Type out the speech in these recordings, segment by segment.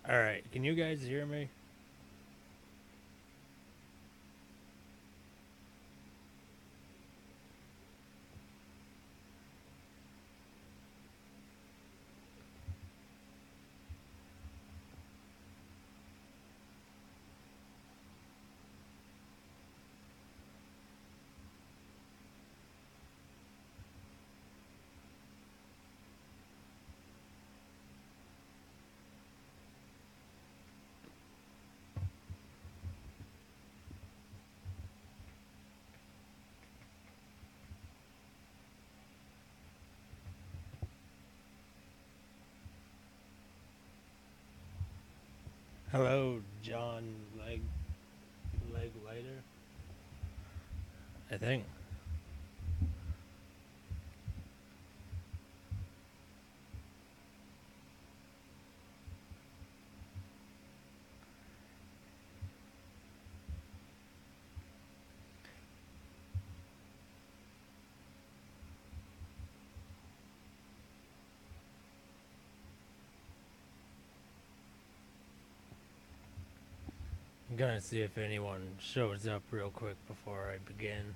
All right, can you guys hear me? Hello, John Leg Lighter. I think. I'm gonna see if anyone shows up real quick before I begin.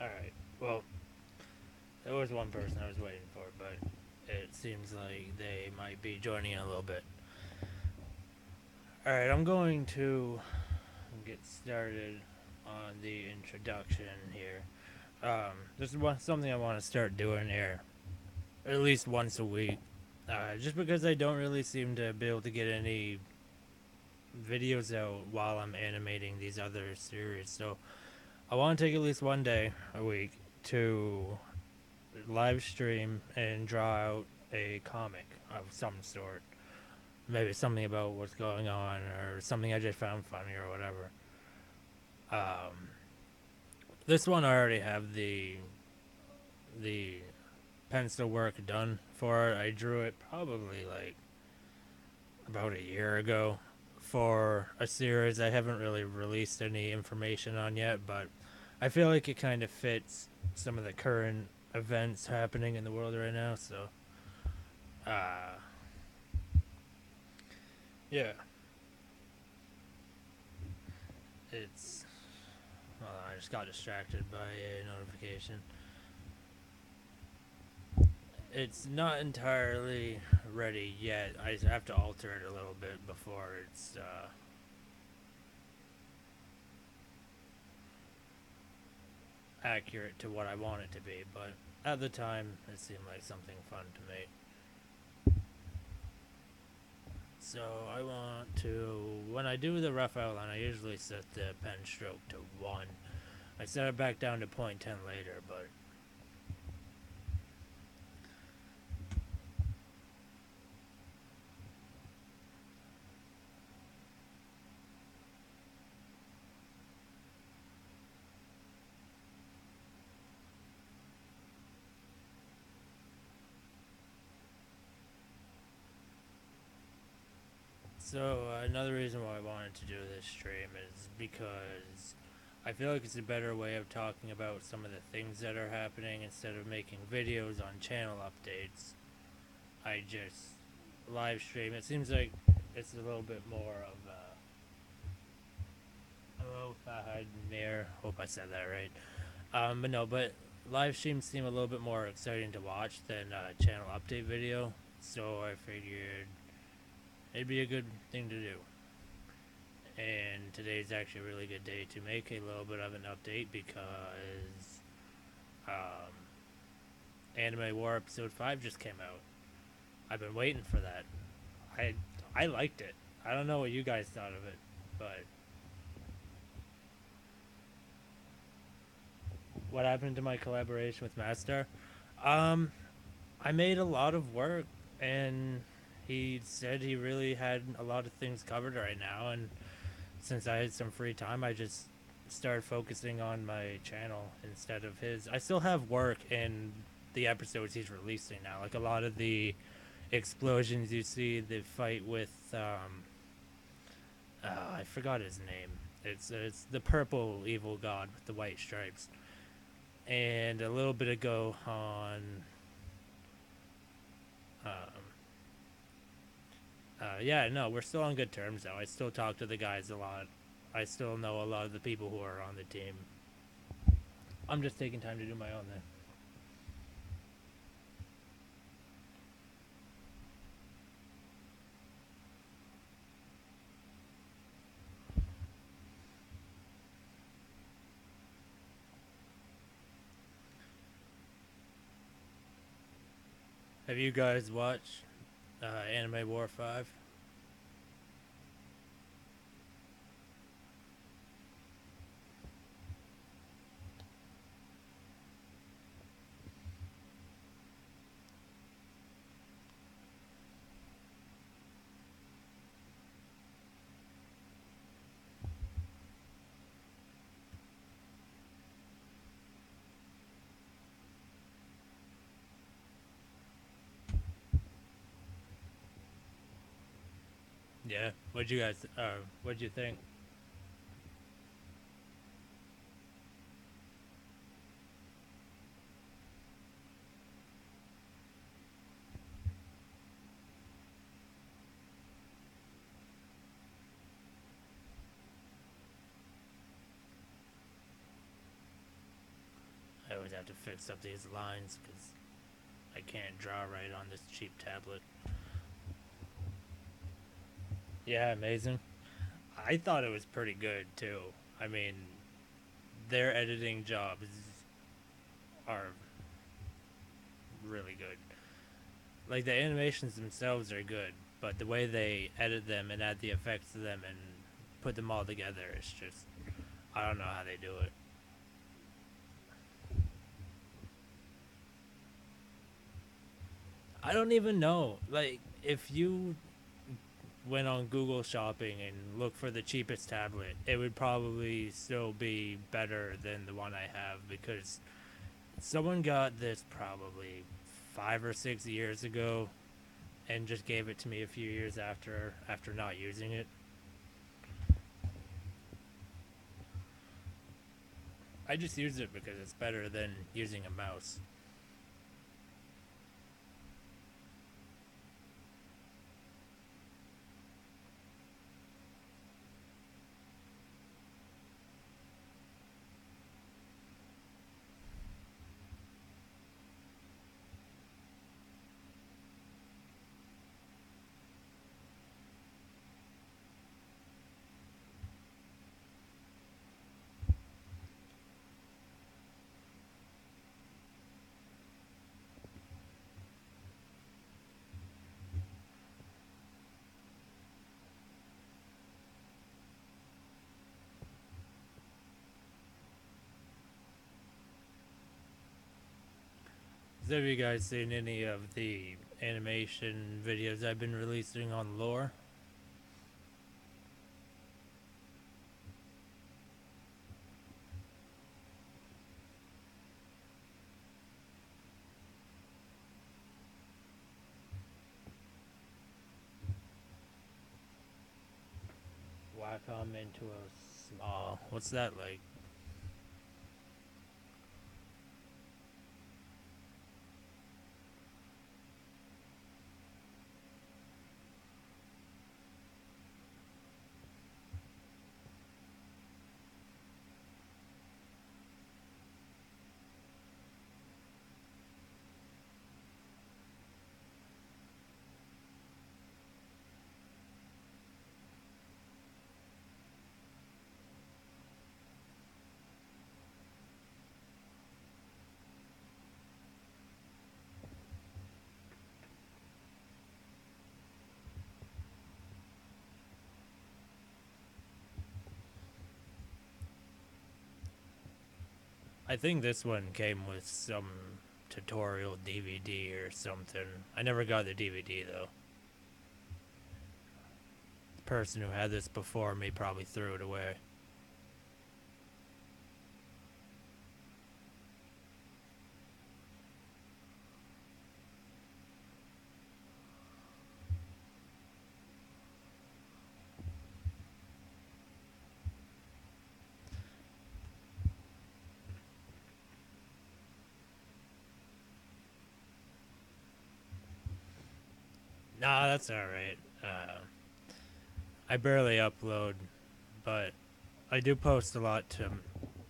All right. Well, there was one person I was waiting for, but it seems like they might be joining in a little bit. All right, I'm going to get started on the introduction here. This is something I want to start doing here at least once a week. Just because I don't really seem to be able to get any videos out while I'm animating these other series. So I want to take at least one day a week to live stream and draw out a comic of some sort. Maybe something about what's going on or something I just found funny or whatever. Um, this one I already have the pencil work done for it. I drew it probably like about a year ago for a series I haven't really released any information on yet, but I feel like it kind of fits some of the current events happening in the world right now. So, uh, yeah, it's. Well, I just got distracted by a notification. It's not entirely ready yet. I have to alter it a little bit before it's accurate to what I want it to be. But at the time, it seemed like something fun to make. So I want to, when I do the rough outline, I usually set the pen stroke to 1. I set it back down to .10 later, but So another reason why I wanted to do this stream is because I feel like it's a better way of talking about some of the things that are happening instead of making videos on channel updates. I just live stream. It seems like it's a little bit more of a hello Fahad Mir. Hope I said that right. But no, but live streams seem a little bit more exciting to watch than a channel update video. So I figured it'd be a good thing to do. And today's actually a really good day to make a little bit of an update because um, Anime War Episode 5 just came out. I've been waiting for that. I I liked it. I don't know what you guys thought of it, but what happened to my collaboration with Master? Um, I made a lot of work, and he said he really had a lot of things covered right now, and since I had some free time, I just started focusing on my channel instead of his. I still have work in the episodes he's releasing now. Like a lot of the explosions you see, the fight with I forgot his name. It's the purple evil god with the white stripes. And a little bit ago on um, yeah, no, we're still on good terms though. I still talk to the guys a lot. I still know a lot of the people who are on the team. I'm just taking time to do my own thing. Have you guys watched Anime War 5? Yeah. What'd you think? I always have to fix up these lines because I can't draw right on this cheap tablet. Yeah, amazing. I thought it was pretty good too. I mean, their editing jobs are really good. Like the animations themselves are good, but the way they edit them and add the effects to them and put them all together, it's just I don't know how they do it. I don't even know. Like if you went on Google Shopping and looked for the cheapest tablet, it would probably still be better than the one I have because someone got this probably 5 or 6 years ago and just gave it to me a few years after not using it. I just use it because it's better than using a mouse. Have you guys seen any of the animation videos I've been releasing on Lore? if I'm into a small. What's that like? I think this one came with some tutorial DVD or something. I never got the DVD though. The person who had this before me probably threw it away. Nah, that's alright. I barely upload, but I do post a lot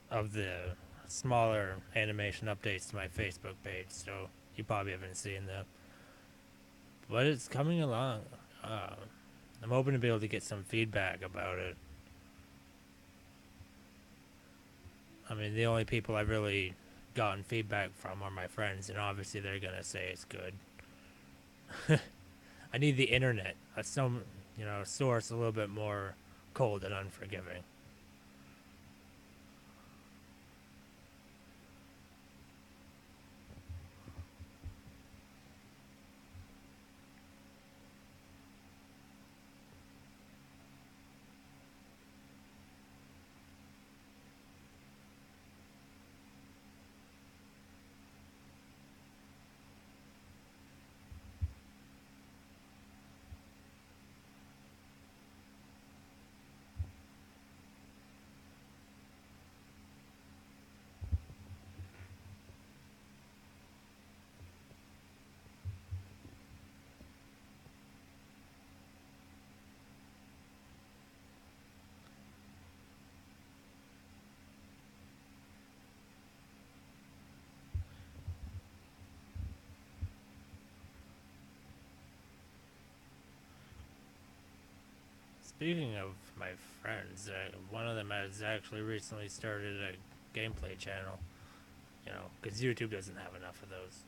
of the smaller animation updates to my Facebook page, so you probably haven't seen them. But it's coming along. Uh, I'm hoping to be able to get some feedback about it. I mean, the only people I've really gotten feedback from are my friends, and obviously they're gonna say it's good. I need the internet. That's some, source a little bit more cold and unforgiving. Speaking of my friends, one of them has actually recently started a gameplay channel. Because YouTube doesn't have enough of those.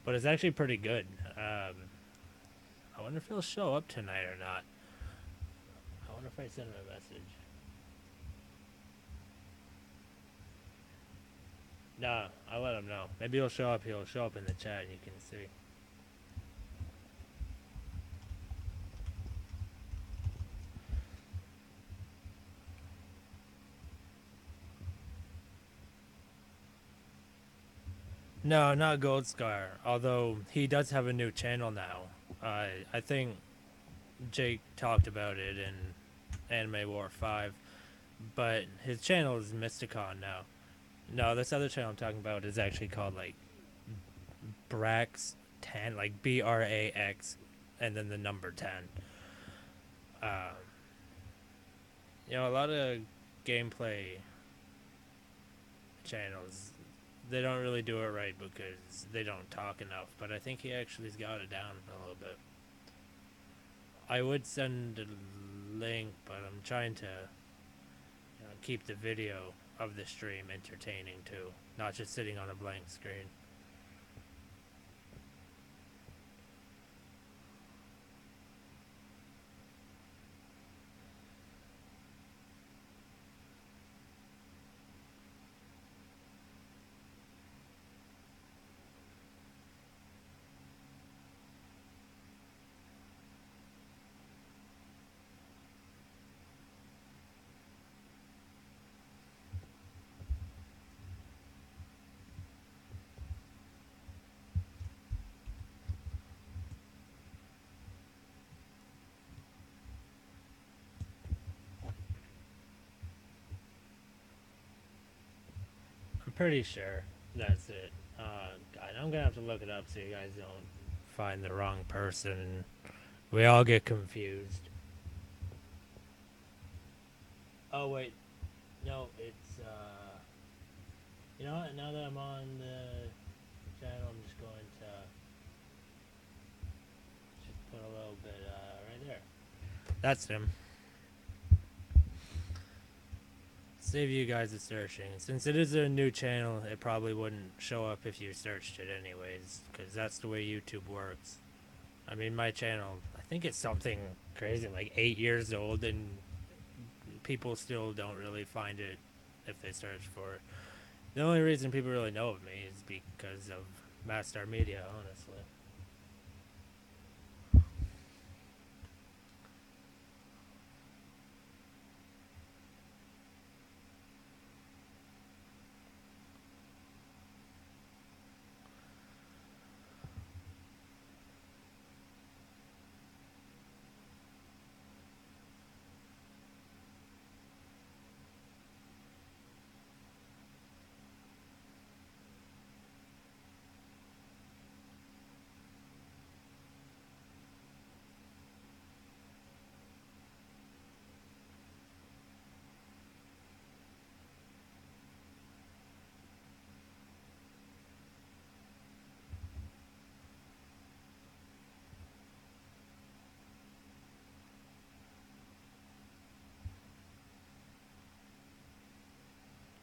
But it's actually pretty good. I wonder if he'll show up tonight or not. I wonder if I send him a message. Nah, I'll let him know. Maybe he'll show up. He'll show up in the chat and you can see. No, not Gold Scar. Although he does have a new channel now. I think Jake talked about it in Anime War 5. But his channel is Mysticon now. No, this other channel I'm talking about is actually called like Brax 10, like BRAX, and then the number 10. Um, a lot of gameplay channels, they don't really do it right because they don't talk enough. But I think he actually's got it down a little bit. I would send a link, but I'm trying to keep the video of the stream entertaining too, not just sitting on a blank screen. pretty sure that's it. God, I'm gonna have to look it up so you guys don't find the wrong person. We all get confused. Oh wait, no, it's you know what? Now that I'm on the channel, I'm just going to just put a little bit right there. That's him. Save you guys the searching. Since it is a new channel, it probably wouldn't show up if you searched it anyways, because that's the way YouTube works. I mean, my channel, I think it's something crazy, like 8 years old, and people still don't really find it if they search for it. The only reason people really know of me is because of Mastar Media, honestly.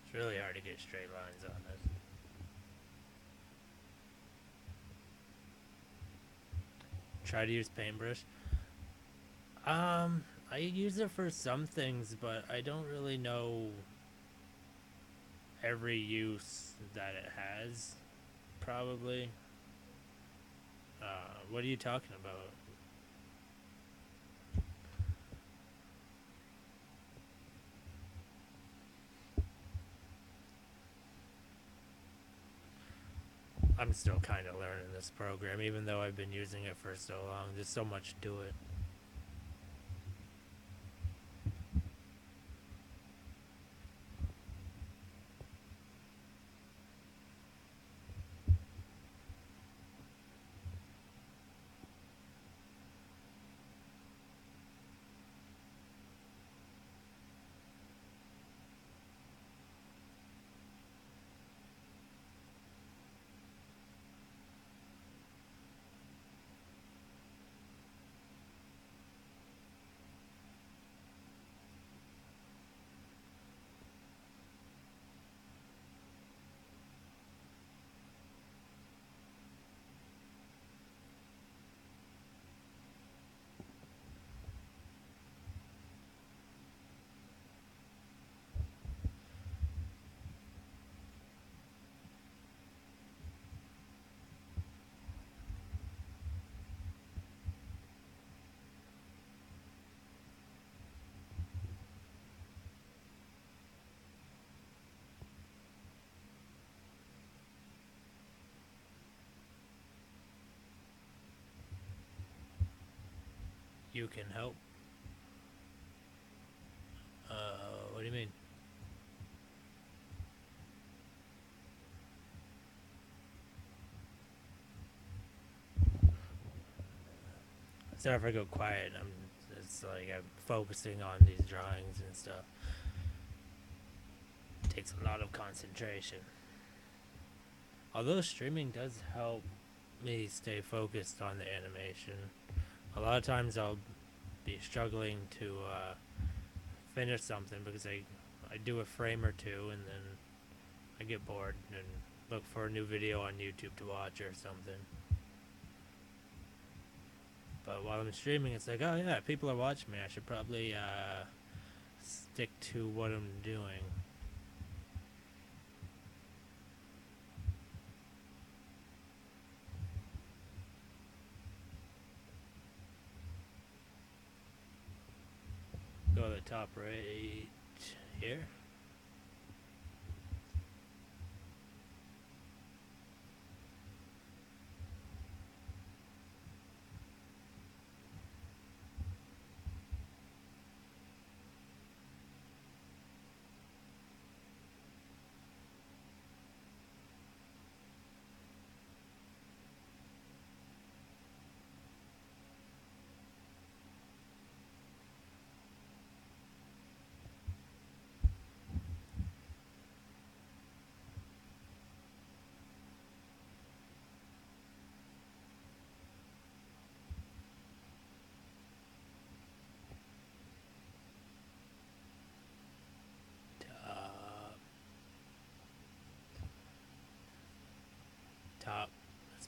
It's really hard to get straight lines on this. Try to use paintbrush. I use it for some things, but I don't really know every use that it has. Probably. What are you talking about? I'm still kind of learning this program, even though I've been using it for so long. There's so much to it. You can help. What do you mean? Sorry if I go quiet. It's like I'm focusing on these drawings and stuff. It takes a lot of concentration. Although streaming does help me stay focused on the animation. A lot of times I'll be struggling to finish something because I do a frame or two and then I get bored and look for a new video on YouTube to watch or something. But while I'm streaming, it's like, oh yeah, people are watching me. I should probably stick to what I'm doing. Go to the top right here.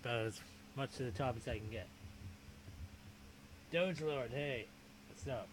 about as much to the top as I can get. Doge Lord, hey, what's up?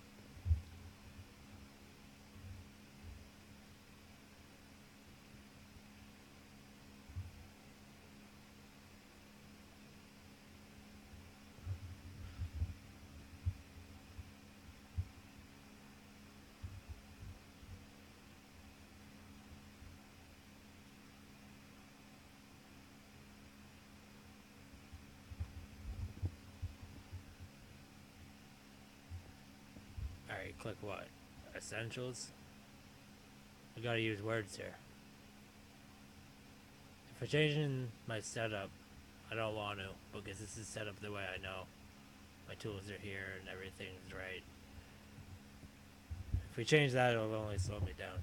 Alright, click what? Essentials? I gotta use words here. If I'm changing my setup, I don't want to, because this is set up the way I know. My tools are here and everything's right. If we change that, it'll only slow me down.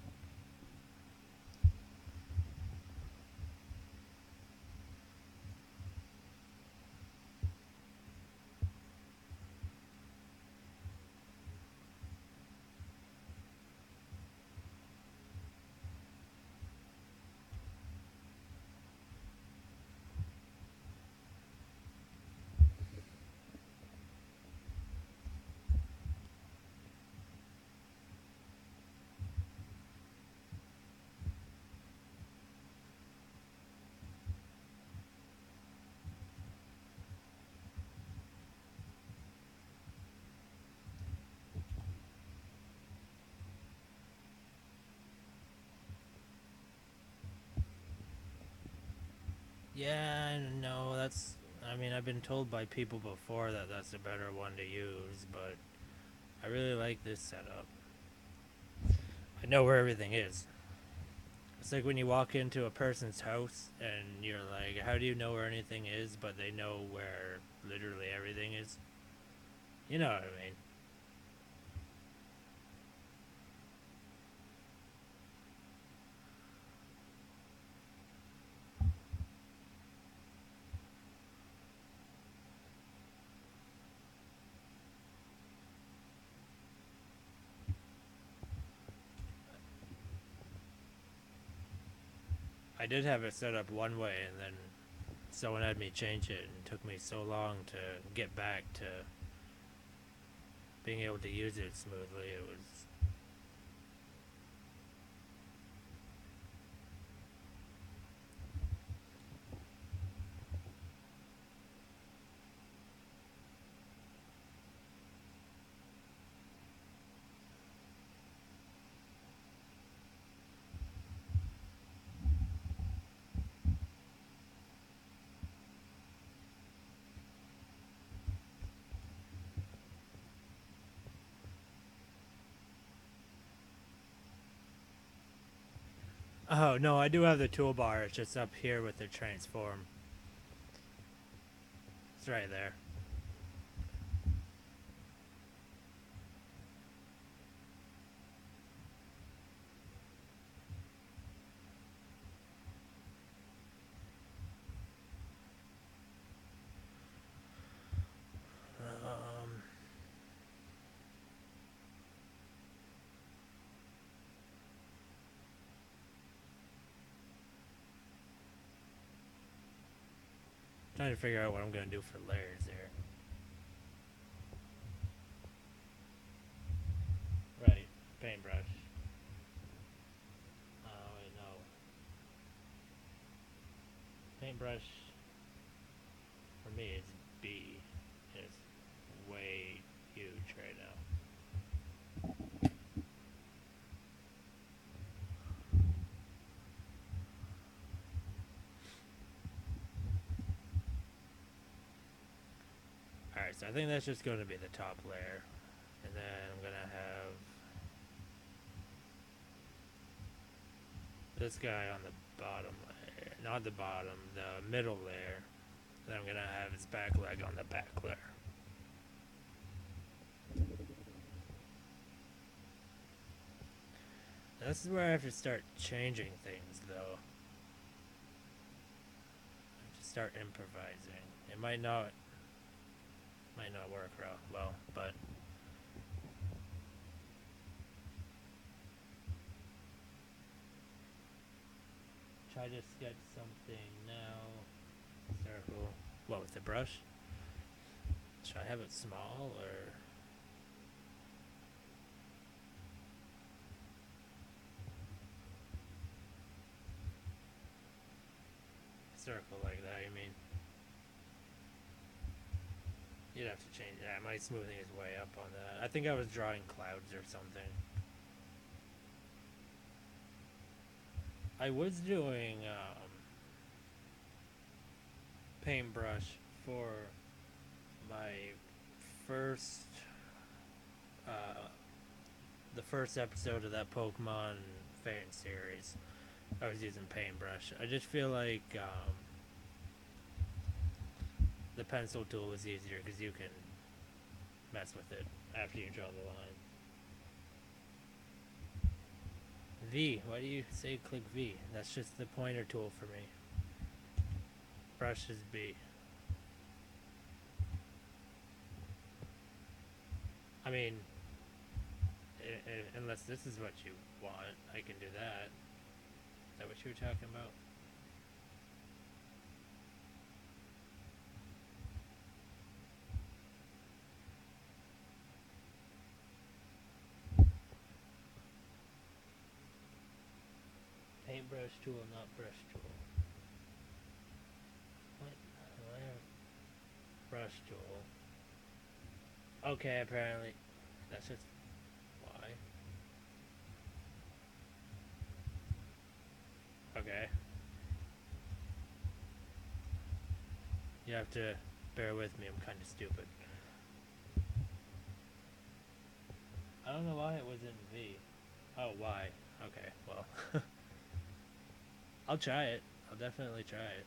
Yeah, no, that's. I mean, I've been told by people before that that's a better one to use, but I really like this setup. I know where everything is. It's like when you walk into a person's house and you're like, how do you know where anything is? But they know where literally everything is. You know what I mean? I did have it set up one way, and then someone had me change it, and it took me so long to get back to being able to use it smoothly. It was. Oh, no, I do have the toolbar. It's just up here with the transform. It's right there. Um, Trying to figure out what I'm going to do for layers here. Right, paintbrush. Oh, wait, no. Paintbrush, for me, is B. It's way huge right now. Alright, so I think that's just going to be the top layer. And then I'm going to have this guy on the bottom layer. Not the bottom, the middle layer. Then I'm going to have his back leg on the back layer. This is where I have to start changing things, though. I have to start improvising. It might not work well, but try to sketch something now. Circle. What, with the brush? Should I have it small or circle like that? You mean? You'd have to change that. My smoothing is way up on that. I think I was drawing clouds or something. I was doing paintbrush for my first, uh, the first episode of that Pokemon fan series. I was using paintbrush. I just feel like the pencil tool is easier because you can mess with it after you draw the line. V. Why do you say click V? That's just the pointer tool for me. Brush is B. I mean, unless this is what you want, I can do that. Is that what you were talking about? Paintbrush tool, not brush tool. What? Brush tool. Okay, apparently. That's just why. Okay. You have to bear with me, I'm kind of stupid. I don't know why it was in V. Oh, why? Okay, well. I'll try it. I'll definitely try it.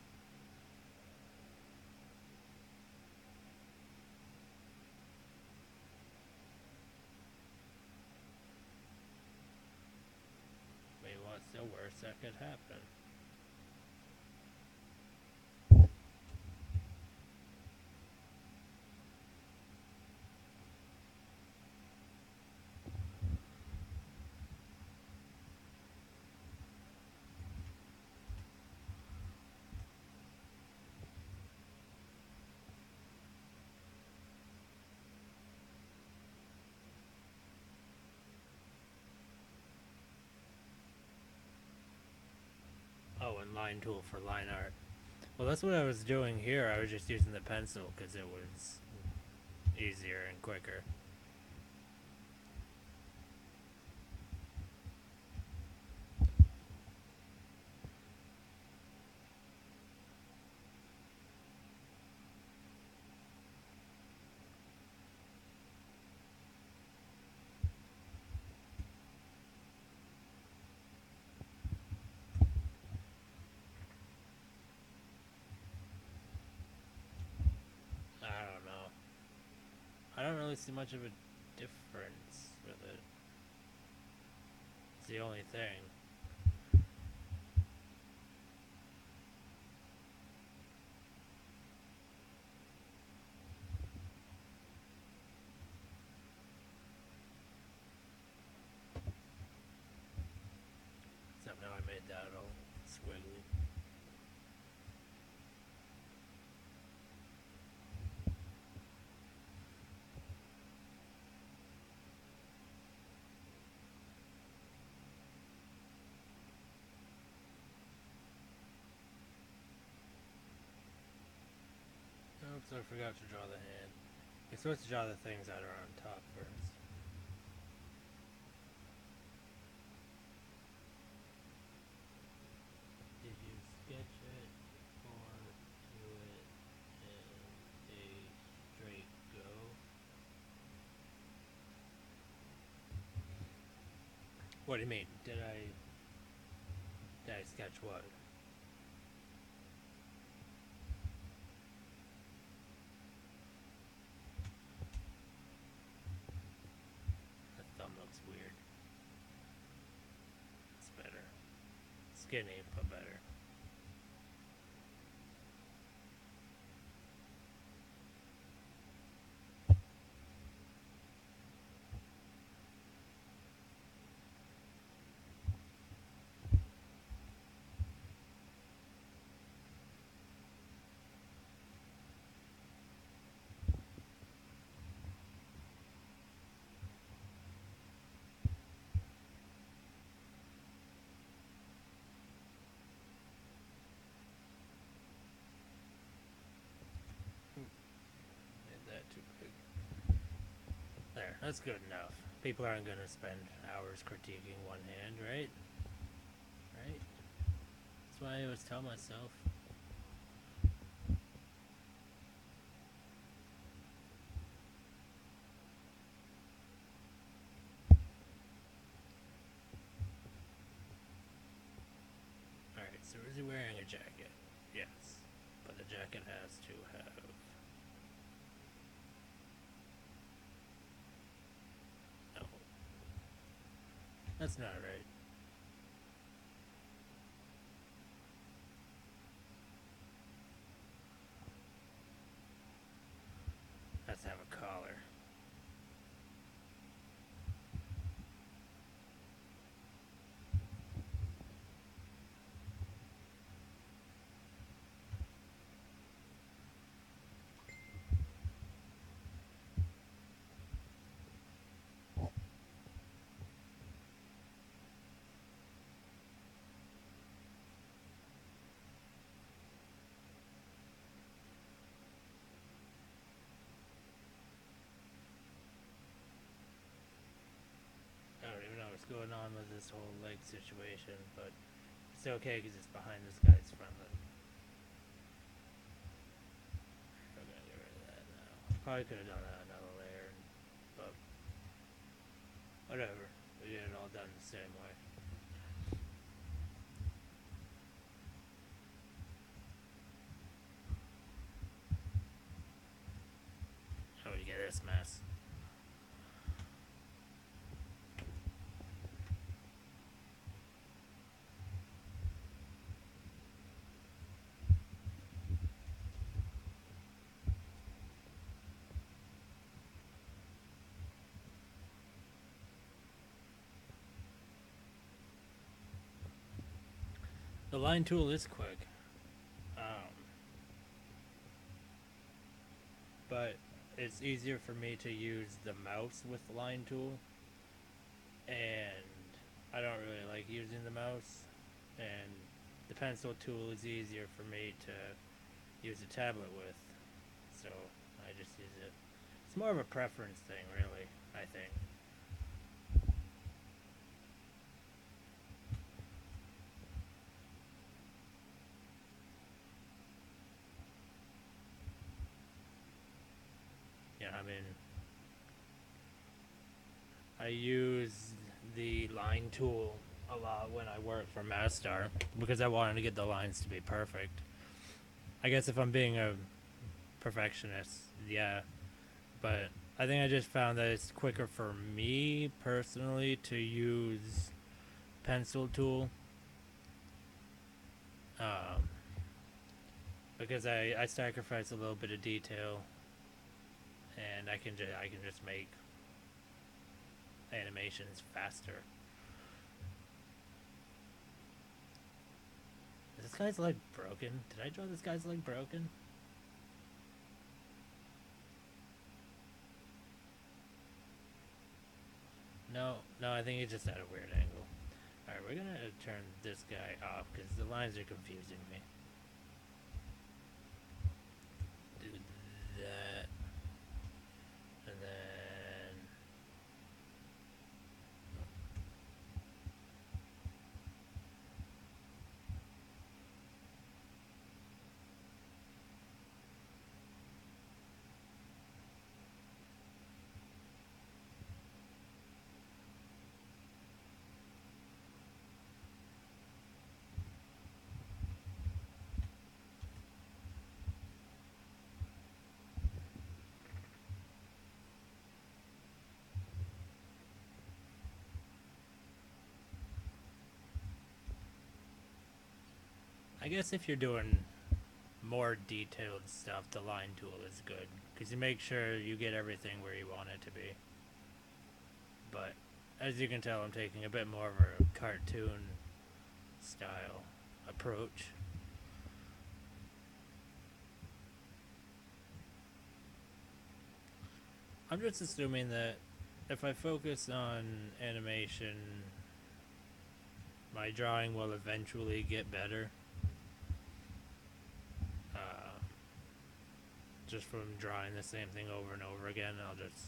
Wait, what's the worst that could happen? Oh, and line tool for line art. Well, that's what I was doing here. I was just using the pencil because it was easier and quicker. I don't know. I don't really see much of a difference with it. It's the only thing. Except now I made that all squiggly. Oops, I forgot to draw the hand. You're supposed to draw the things that are on top first. Did you sketch it or do it in a straight go? What do you mean? Did I sketch what? That thumb looks weird. It's better. Skinny, but better. That's good enough. People aren't gonna spend hours critiquing one hand, right? Right? That's what I always tell myself. Alright, so is he wearing a jacket? Yes. But the jacket has to have. No. That's not right. Has to have a collar. I don't even know what's going on with this whole leg situation, but it's okay because it's behind this guy's front leg. We're gonna get rid of that now. Probably could have done that another layer, but whatever. We get it all done the same way. How do we get this mess? The line tool is quick, but it's easier for me to use the mouse with the line tool, and I don't really like using the mouse, and the pencil tool is easier for me to use a tablet with, so I just use it. It's more of a preference thing, really, I think. Yeah, I mean, I use the line tool a lot when I work for Mastar because I wanted to get the lines to be perfect. I guess if I'm being a perfectionist, yeah, but I think I just found that it's quicker for me personally to use pencil tool, um, because I sacrifice a little bit of detail, and I can just make animations faster. Is this guy's leg broken? Did I draw this guy's leg broken? No, no, I think he's just at a weird angle. Alright, we're gonna turn this guy off because the lines are confusing me. Do that. And then. I guess if you're doing more detailed stuff, the line tool is good because you make sure you get everything where you want it to be. But as you can tell, I'm taking a bit more of a cartoon style approach. I'm just assuming that if I focus on animation, my drawing will eventually get better. Just from drawing the same thing over and over again, I'll just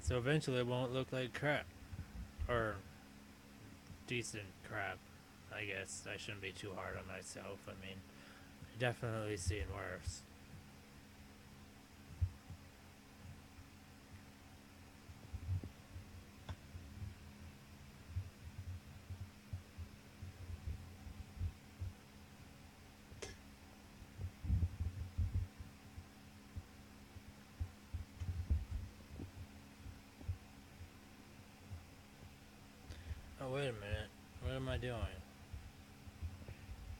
So eventually it won't look like crap. Or decent crap. I guess I shouldn't be too hard on myself. I mean, definitely seen worse. Oh, wait a minute. What am I doing?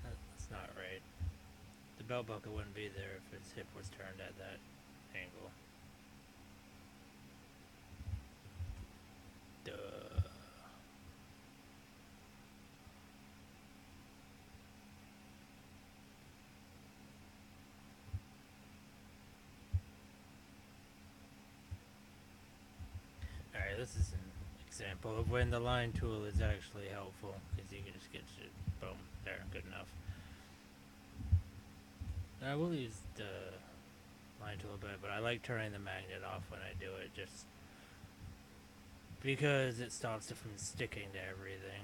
That's not right. The belt buckle wouldn't be there if his hip was turned at that angle. Duh. Alright, this is an example of when the line tool is actually helpful, because you can just get shit, boom, there, good enough. I will use the line tool a bit, but I like turning the magnet off when I do it, just because it stops it from sticking to everything.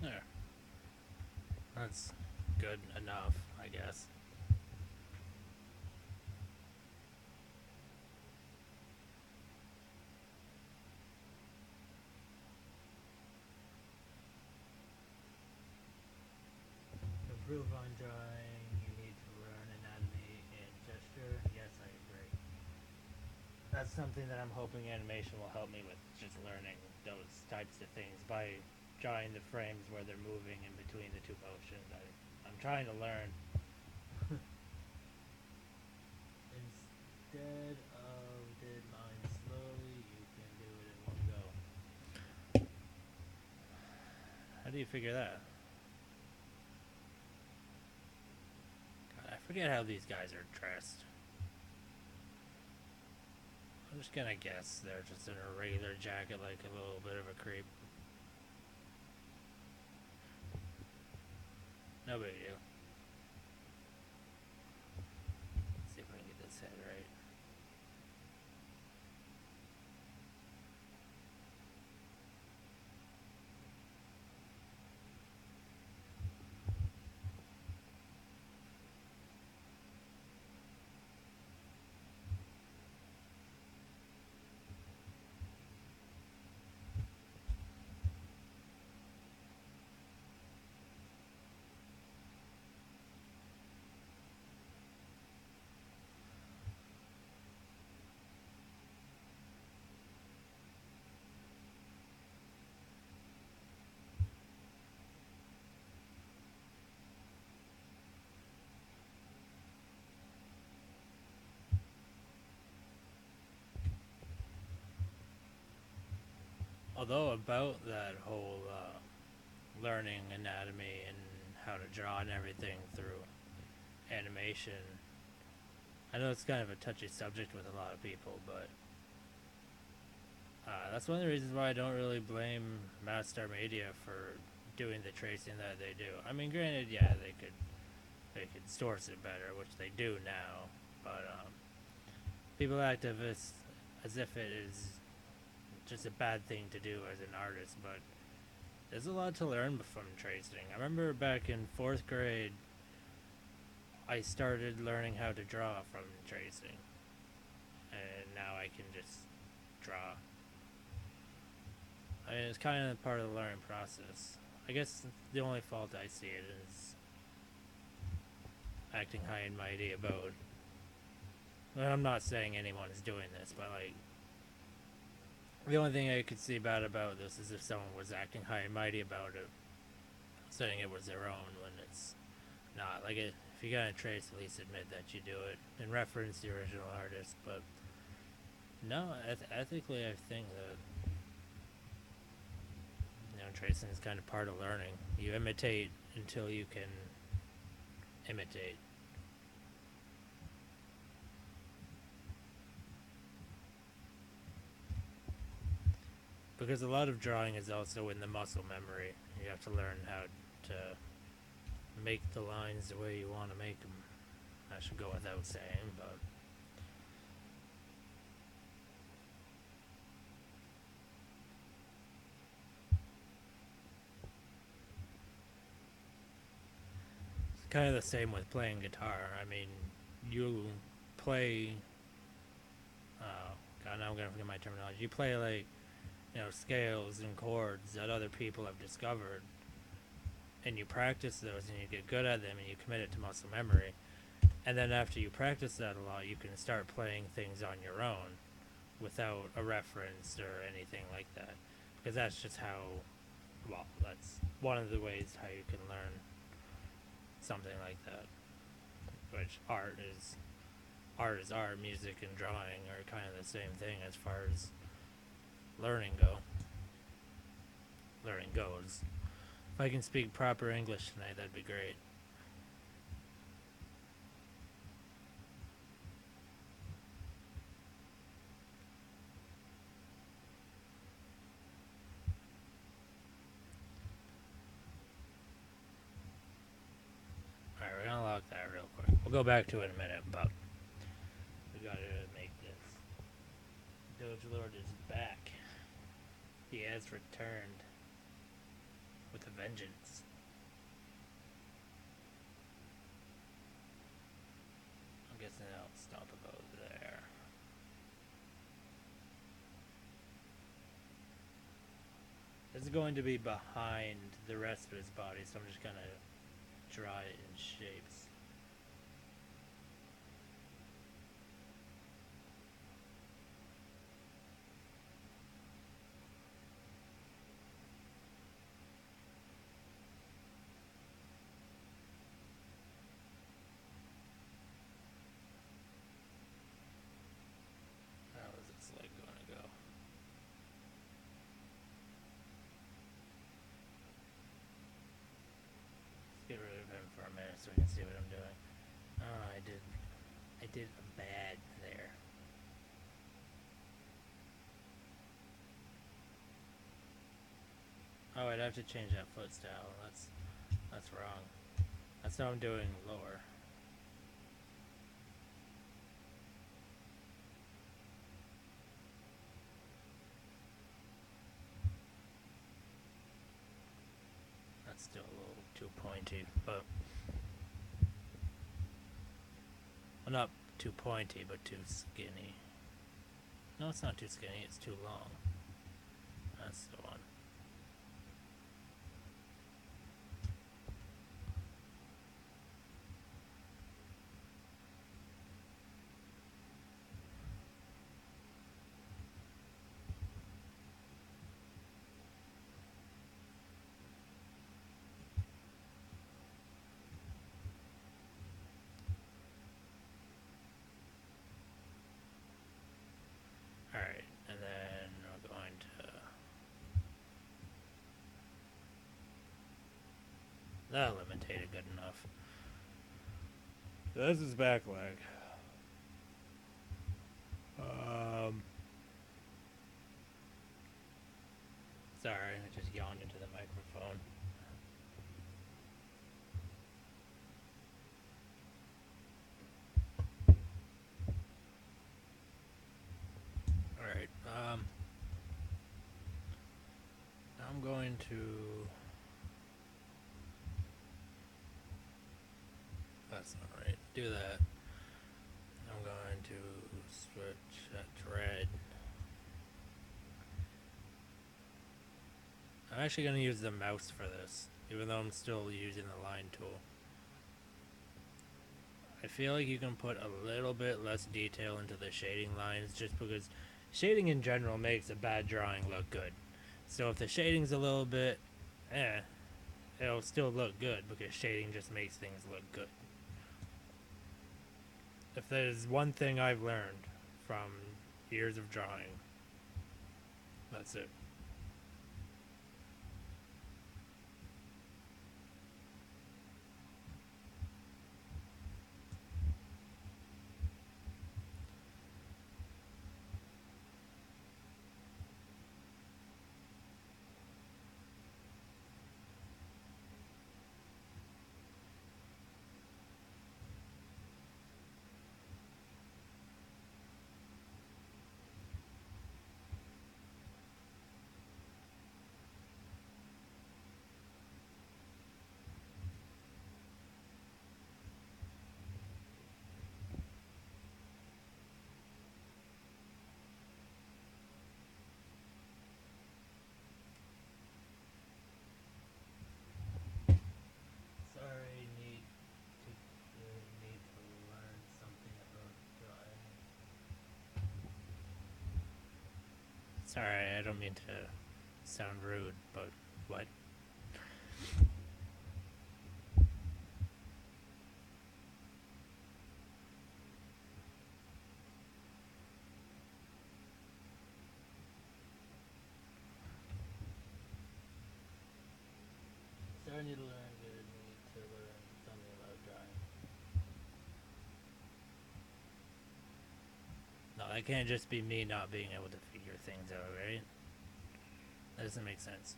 There. That's good enough, I guess. Improve on drawing, you need to learn anatomy and gesture. Yes, I agree. That's something that I'm hoping animation will help me with, just learning those types of things by drawing the frames where they're moving in between the two motions. I'm trying to learn. Instead of did mine slowly, you can do it in one go. How do you figure that? God, I forget how these guys are dressed. I'm just gonna guess they're just in a regular jacket, like a little bit of a creep. No big deal. Let's see if I can get this head right. Although about that whole learning anatomy and how to draw and everything through animation, I know it's kind of a touchy subject with a lot of people, but that's one of the reasons why I don't really blame Master Media for doing the tracing that they do. I mean, granted, yeah, they could source it better, which they do now, but people act as if it is just a bad thing to do as an artist, but there's a lot to learn from tracing. I remember back in fourth grade, I started learning how to draw from tracing, and now I can just draw. I mean, it's kind of part of the learning process. I guess the only fault I see it is acting high and mighty about. Well, I'm not saying anyone is doing this, but like, the only thing I could see bad about this is if someone was acting high and mighty about it. saying it was their own when it's not. Like, if you're gonna trace, at least admit that you do it and reference the original artist. But no, ethically, I think that tracing is kind of part of learning. You imitate until you can imitate. Because a lot of drawing is also in the muscle memory. You have to learn how to make the lines the way you want to make them. I should go without saying, but it's kind of the same with playing guitar. I mean, you play. God, now I'm gonna forget my terminology. You play like, scales and chords that other people have discovered, and you practice those, and you get good at them, and you commit it to muscle memory. And then after you practice that a lot, you can start playing things on your own without a reference or anything like that. Because that's just how, well, that's one of the ways how you can learn something like that. Which art is art, music and drawing are kind of the same thing as far as learning goes. If I can speak proper English tonight, that'd be great. Alright, we're gonna lock that real quick. We'll go back to it in a minute, but we gotta make this. Doge Lord is back. He has returned with a vengeance. I'm guessing I'll stop about there. This is going to be behind the rest of his body, so I'm just gonna draw it in shapes. How is this leg gonna go? Let's get rid of him for a minute so we can see what I'm doing. Oh, I did bad there. Oh, I'd have to change that foot style. That's wrong. That's how I'm doing lower. That's still a little too pointy, but well, not too pointy, but too skinny. No, it's not too skinny. It's too long. That's the one. Alright, and then we're going to... That'll imitate it good enough. This is back leg. Sorry, I just yawned into the microphone. Alright, I'm going to... That's not right. Do that. I'm going to switch that to red. I'm actually going to use the mouse for this, even though I'm still using the line tool. I feel like you can put a little bit less detail into the shading lines just because shading in general makes a bad drawing look good. So if the shading's a little bit it'll still look good because shading just makes things look good. If there's one thing I've learned from years of drawing, that's it. Sorry, need to learn something about drawing. Sorry, I don't mean to sound rude, but what? Sorry, I need to learn good. Need to learn something about drawing. No, that can't just be me not being able to figure things out, right? That doesn't make sense.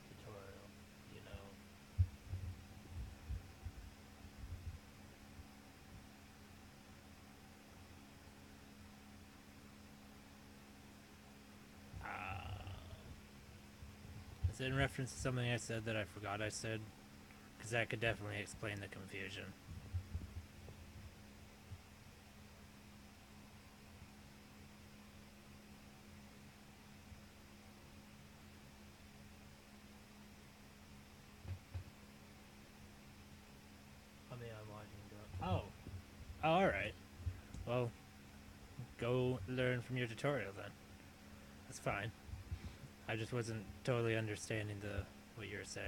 Tutorial, you know. Is it in reference to something I said that I forgot I said? Because that could definitely explain the confusion. I mean, I'm watching. Oh, alright. Well, go learn from your tutorial then. That's fine. I just wasn't totally understanding what you were saying.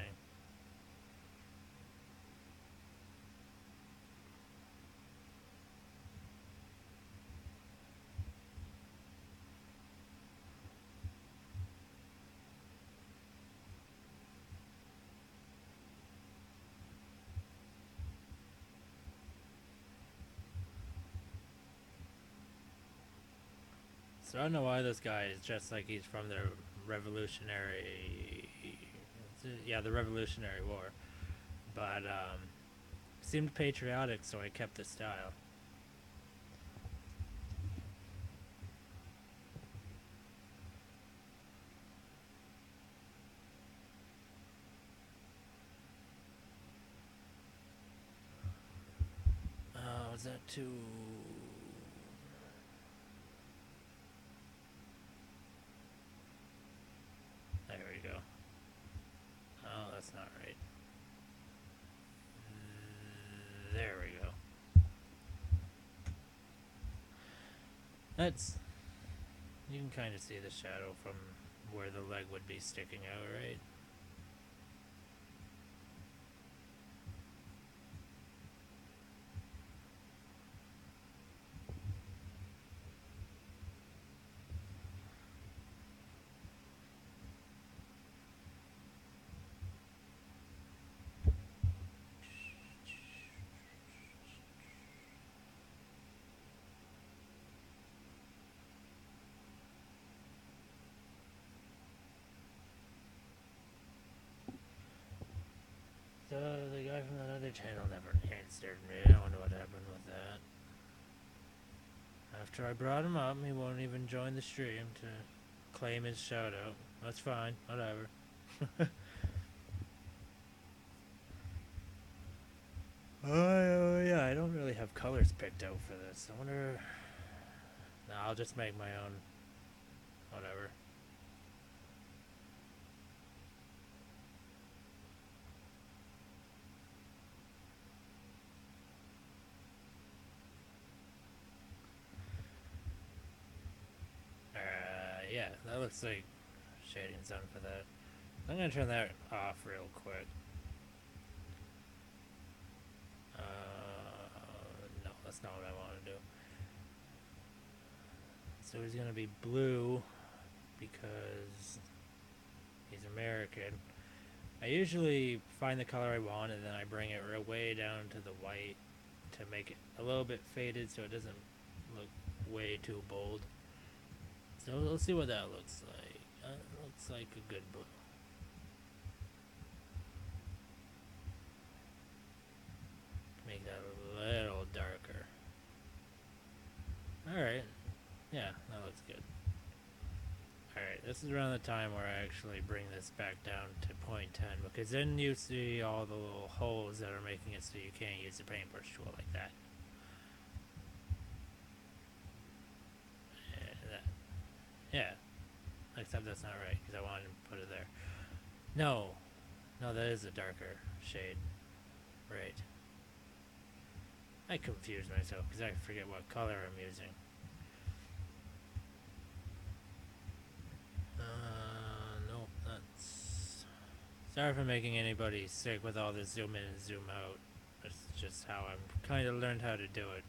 So I don't know why this guy is dressed like he's from the Revolutionary. Yeah, the Revolutionary War. But seemed patriotic, so I kept the style. Was that too? There we go. Oh, that's not right. There we go. That's. You can kind of see the shadow from where the leg would be sticking out, right? So the guy from that other channel never answered me. I wonder what happened with that. After I brought him up, he won't even join the stream to claim his shout out. That's fine, whatever. Oh yeah, I don't really have colors picked out for this. I wonder. Nah, I'll just make my own. Whatever. yeah, that looks like shading's done for that. I'm gonna turn that off real quick. No, that's not what I want to do. So he's gonna be blue because he's American. I usually find the color I want and then I bring it way down to the white to make it a little bit faded so it doesn't look way too bold. So let's see what that looks like. Looks like a good blue. Make that a little darker. Alright. Yeah, that looks good. Alright, this is around the time where I actually bring this back down to 0.10 because then you see all the little holes that are making it so you can't use the paintbrush tool like that. Yeah. Except that's not right because I wanted to put it there. No. No, that is a darker shade. Right. I confuse myself because I forget what color I'm using. Nope, that's... Sorry for making anybody sick with all this zoom in and zoom out. That's just how I'm kind of learned how to do it.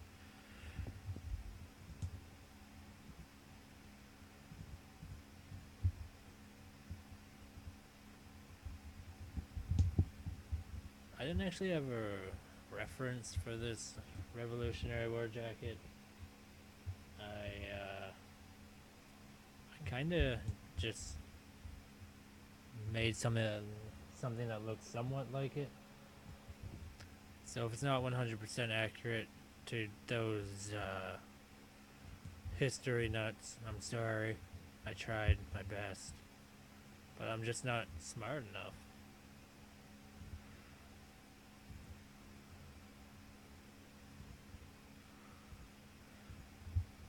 I didn't actually have a reference for this Revolutionary War jacket. I kind of just made something that looks somewhat like it. So if it's not 100% accurate to those history nuts, I'm sorry. I tried my best, but I'm just not smart enough.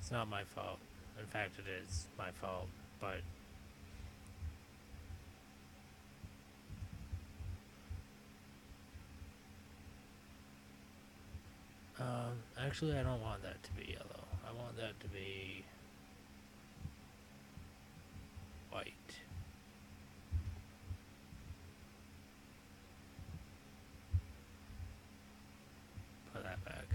It's not my fault. In fact, it is my fault, but actually I don't want that to be yellow. I want that to be white. Put that back.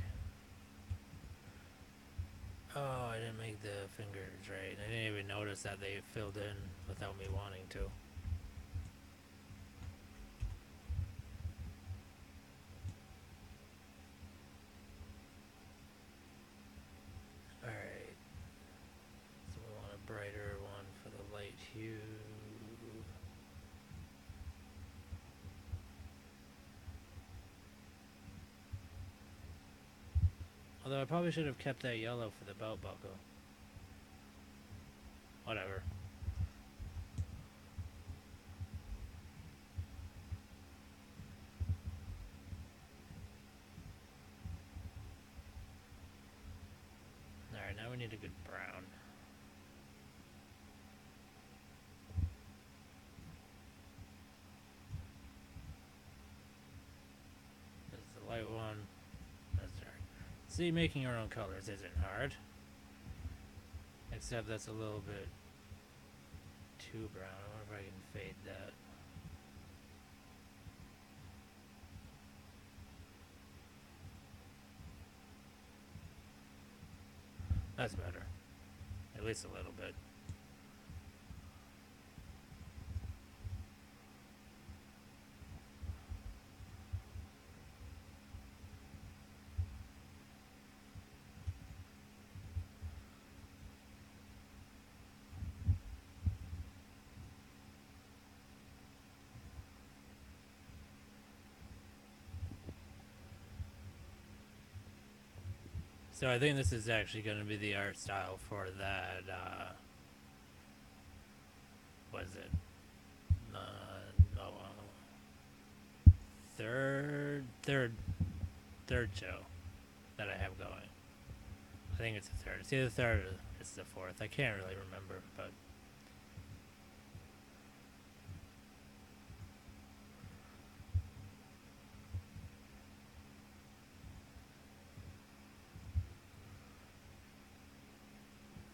Oh, I didn't make the fingers right. I didn't even notice that they filled in without me wanting to. Alright. So we want a brighter one for the light hue. Although I probably should have kept that yellow for the belt buckle. Whatever. Alright, now we need a good brown. This is the light one. That's dark. See, making your own colors isn't hard. Except that's a little bit too brown. I wonder if I can fade that. That's better. At least a little bit. So I think this is actually going to be the art style for that, what is it? No, third show that I have going. I think it's the third. It's either the third or it's the fourth. I can't really remember, but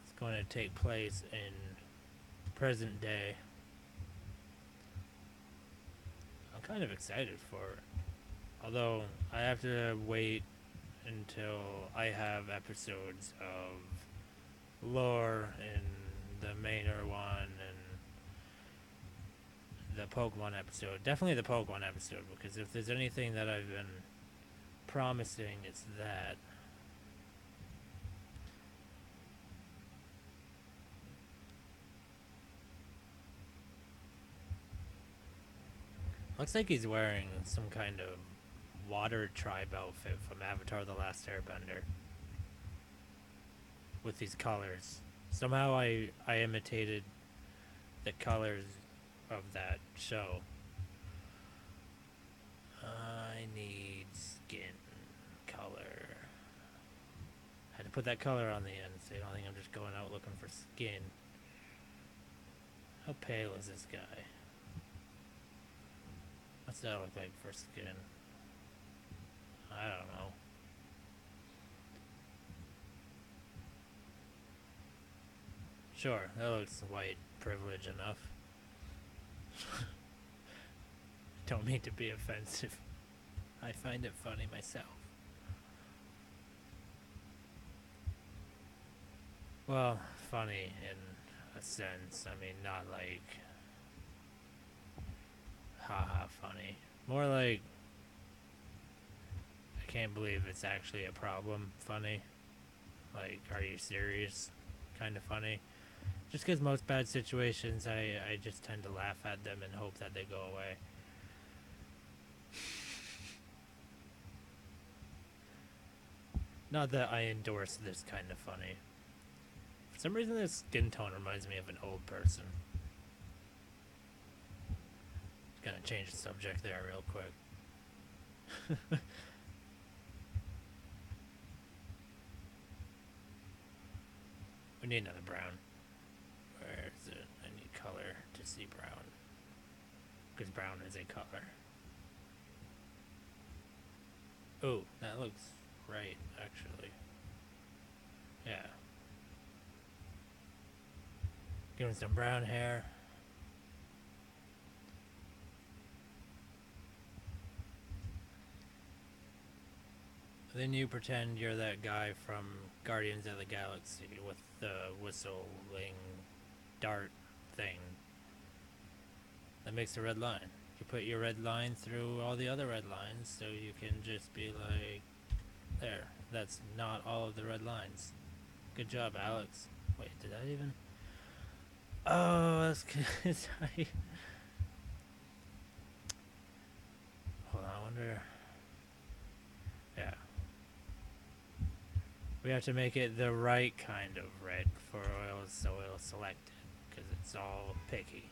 it's going to take place in present day. I'm kind of excited for it. Although I have to wait until I have episodes of lore in the Maynor one and the Pokemon episode. Definitely the Pokemon episode, because if there's anything that I've been promising, it's that. Looks like he's wearing some kind of water tribe outfit from Avatar The Last Airbender. With these colors. Somehow I imitated the colors of that show. I need skin color. Had to put that color on the end so you don't think I'm just going out looking for skin. How pale is this guy? What's that look like for skin? I don't know. Sure, that looks white privilege enough. Don't mean to be offensive. I find it funny myself. Well, funny in a sense. I mean, not like haha funny. More like I can't believe it's actually a problem funny. Like, are you serious? Kind of funny. Just because most bad situations, I just tend to laugh at them and hope that they go away. Not that I endorse this kind of funny. For some reason, this skin tone reminds me of an old person. Gonna change the subject there real quick. We need another brown. Where is it? I need color to see brown. Because brown is a color. Oh, that looks right, actually. Yeah. Give him some brown hair. Then you pretend you're that guy from Guardians of the Galaxy with the whistling dart thing that makes a red line. You put your red line through all the other red lines so you can just be like, there, that's not all of the red lines. Good job, Alex. Wait, did I even? Oh, that's good. Hold on, I wonder. Yeah. We have to make it the right kind of red for oil, so it'll select it, because it's all picky.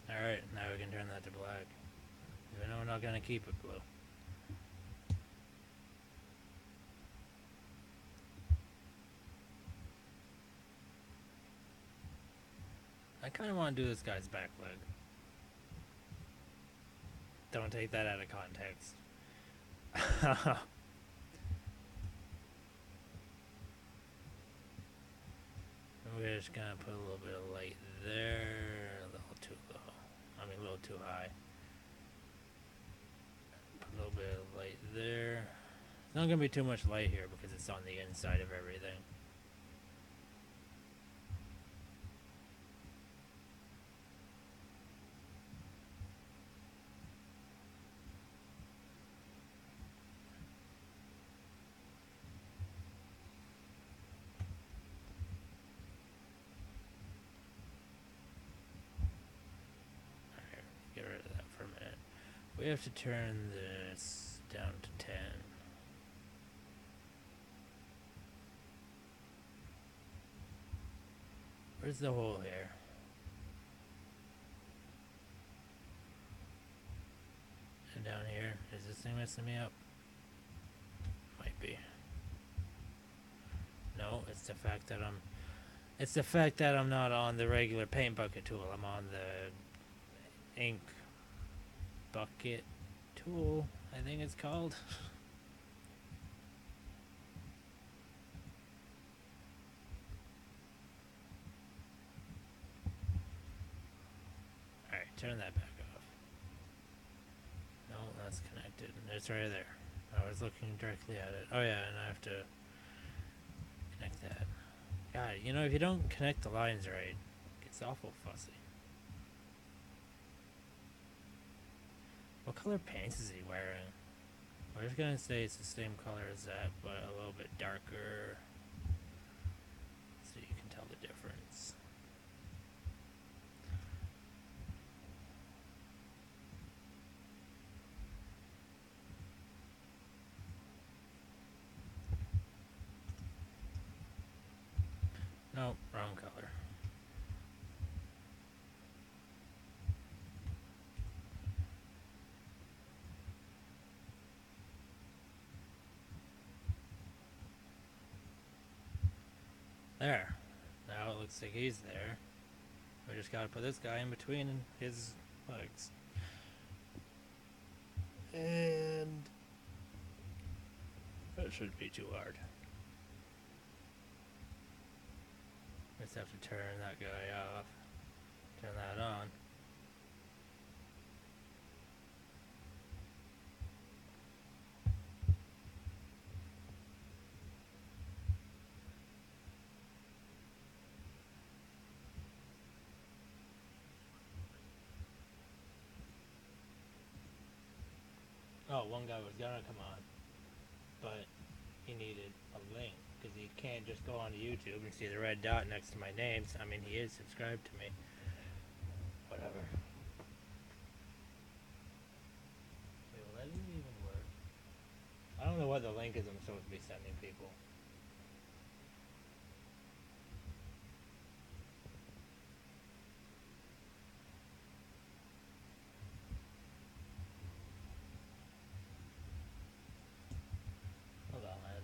Alright, now we can turn that to black. Even though we're not going to keep it blue. I kind of want to do this guy's back leg. Don't take that out of context. We're just going to put a little bit of light there. A little too low. I mean, a little too high. Put a little bit of light there. It's not going to be too much light here because it's on the inside of everything. Get rid of that for a minute. We have to turn this down to 10. Where's the hole here? And down here, is this thing messing me up? Might be. No, it's the fact that I'm It's the fact that I'm not on the regular paint bucket tool. I'm on the ink bucket tool, I think it's called. Alright, turn that back off. No, that's connected. It's right there. I was looking directly at it. Oh yeah, and I have to connect that. God, you know, if you don't connect the lines right, it gets awful fussy. What color pants is he wearing? We're just gonna say it's the same color as that, but a little bit darker, so you can tell the difference. Nope, wrong color. There. Now it looks like he's there. We just gotta put this guy in between his legs. And that shouldn't be too hard. Just have to turn that guy off. Turn that on. Oh, one guy was gonna come on, but he needed a link because he can't just go onto YouTube and see the red dot next to my name. So, I mean, he is subscribed to me. Whatever. Wait, will that even work? I don't know what the link is I'm supposed to be sending people. Hold on, man.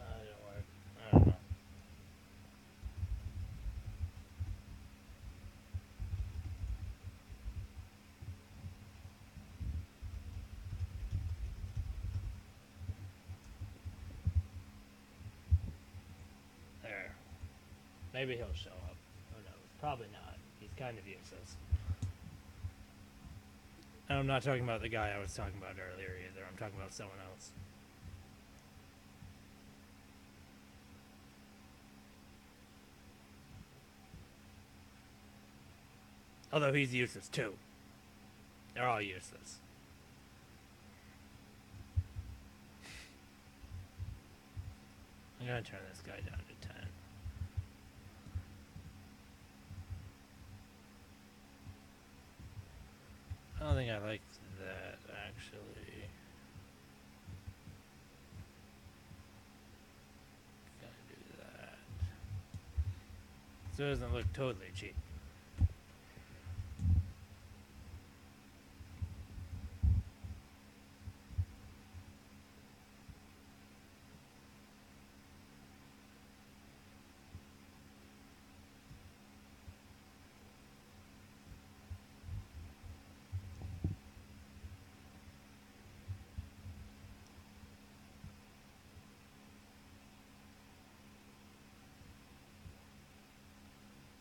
It didn't work. I don't know. There. Maybe he'll show up. Who knows? Probably not. He's kind of useless. And I'm not talking about the guy I was talking about earlier either. I'm talking about someone else. Although he's useless too. They're all useless. I'm gonna turn this guy down to 10. I don't think I like that actually. Gotta do that. So it doesn't look totally cheap.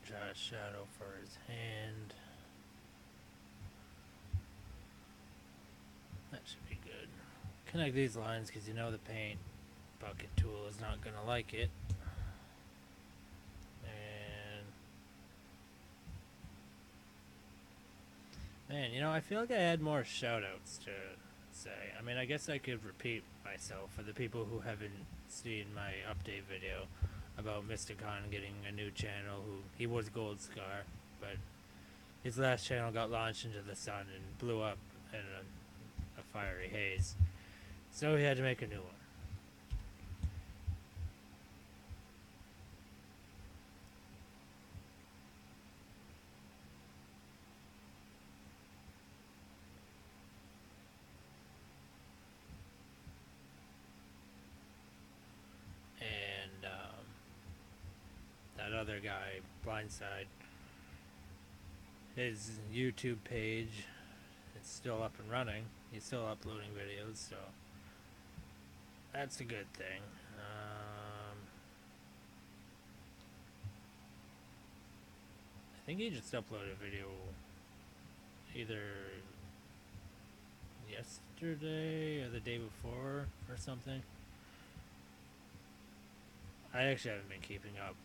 Draw a shadow for his hand. That should be good. Connect these lines because you know the paint bucket tool is not gonna like it. And man, you know, I feel like I had more shoutouts to say. I mean, I guess I could repeat myself for the people who haven't seen my update video about Mr. Khan getting a new channel. Who he was Gold Scar, but his last channel got launched into the sun and blew up in a fiery haze. So he had to make a new one. And that other guy, Blindside, his YouTube page, it's still up and running. He's still uploading videos, so that's a good thing. I think he just uploaded a video either yesterday or the day before or something. I actually haven't been keeping up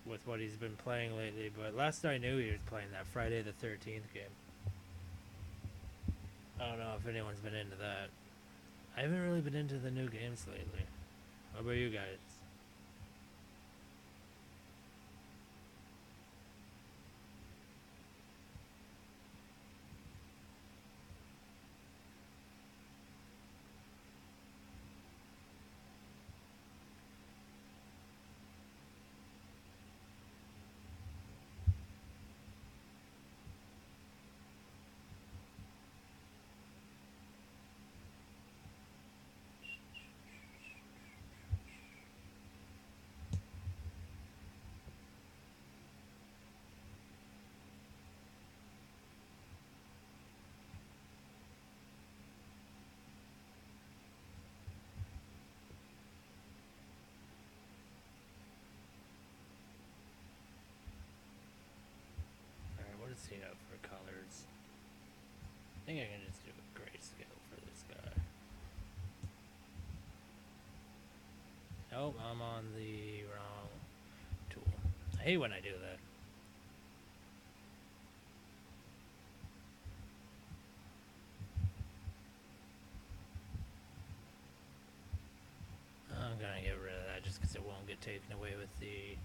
with what he's been playing lately, but last I knew he was playing that Friday the 13th game. I don't know if anyone's been into that. I haven't really been into the new games lately. What about you guys? Alright, what does he have for colors? I think I can just do a grayscale for this guy. Nope, I'm on the wrong tool. I hate when I do that. I'm gonna get rid of that just because it won't get taken away with the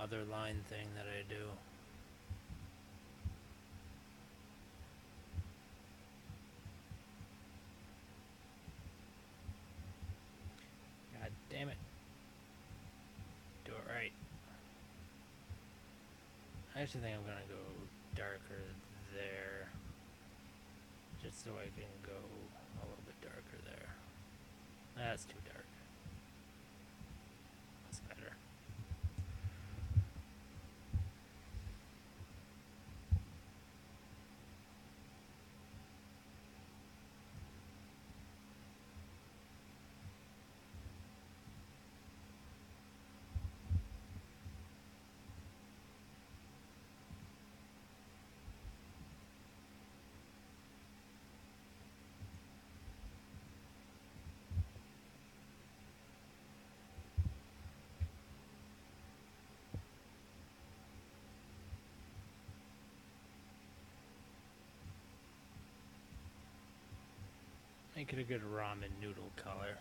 other line thing that I do. God damn it. Do it right. I actually think I'm gonna go darker there. Just so I can go a little bit darker there. That's too dark. That's better. Make it a good ramen noodle color.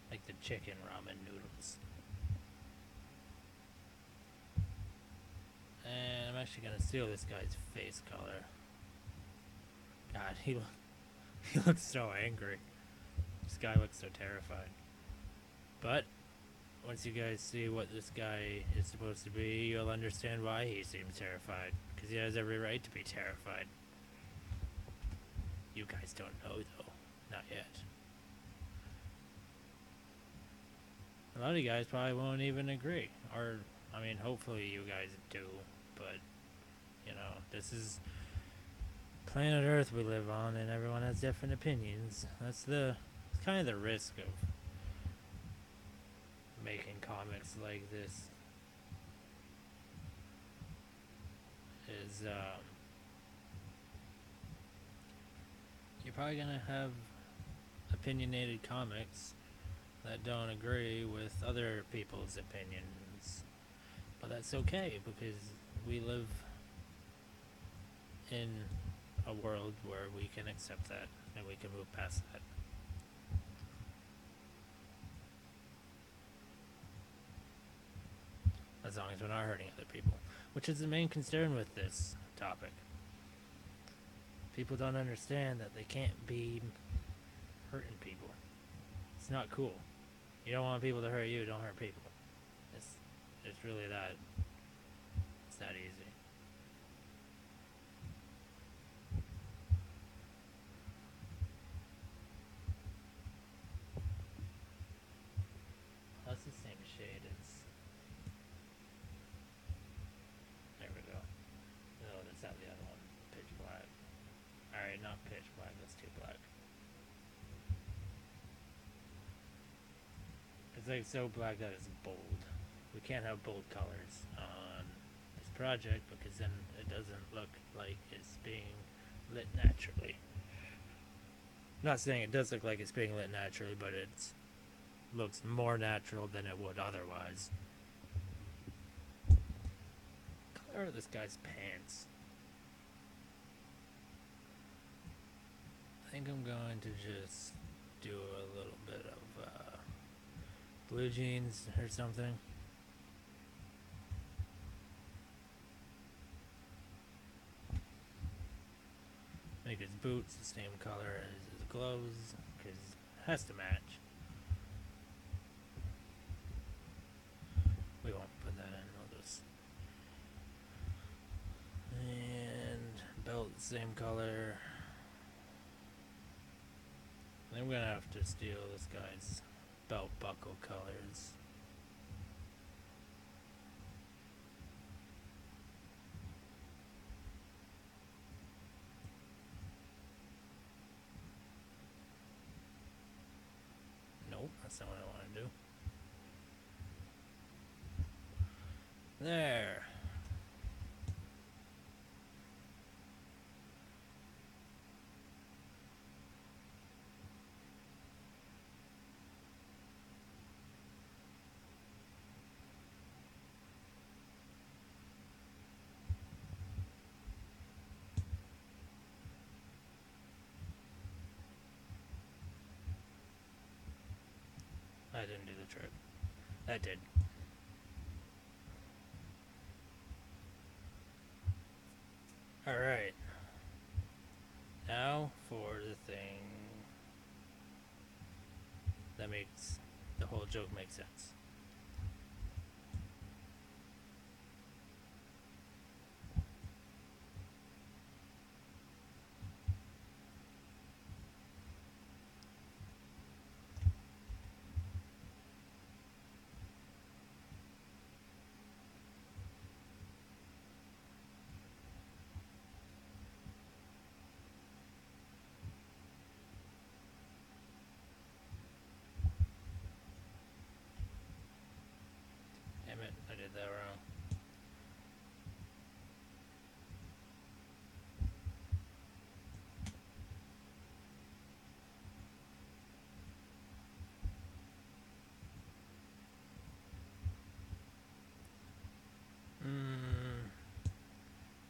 Like the chicken ramen noodles. And I'm actually gonna steal this guy's face color. God, he looks so angry. This guy looks so terrified. But once you guys see what this guy is supposed to be, you'll understand why he seems terrified. Because he has every right to be terrified. You guys don't know, though. Not yet. A lot of you guys probably won't even agree. Or, I mean, hopefully you guys do. But, you know, this is planet Earth we live on, and everyone has different opinions. That's kind of the risk of making comics like this. Is, you're probably gonna have opinionated comics that don't agree with other people's opinions. But that's okay because we live in a world where we can accept that and we can move past that. As long as we're not hurting other people, which is the main concern with this topic. People don't understand that they can't be hurting people. It's not cool. You don't want people to hurt you, don't hurt people. It's it's really that it's that easy. That's the same shade as there we go. No, that's not the other one. Pitch black. Alright, not pitch black, that's too black. It's like so black that it's bold. We can't have bold colors on this project because then it doesn't look like it's being lit naturally. I'm not saying it does look like it's being lit naturally, but it looks more natural than it would otherwise. Color of this guy's pants. I think I'm going to just do a little bit of blue jeans or something. Make his boots the same color as his gloves, because it has to match. We won't put that in, we'll just... And belt the same color. Then we're gonna have to steal this guy's belt buckle colors. Nope, that's not what I want to do. There. That didn't do the trick. That did. Alright. Now for the thing that makes the whole joke make sense. Damn it, I did that wrong.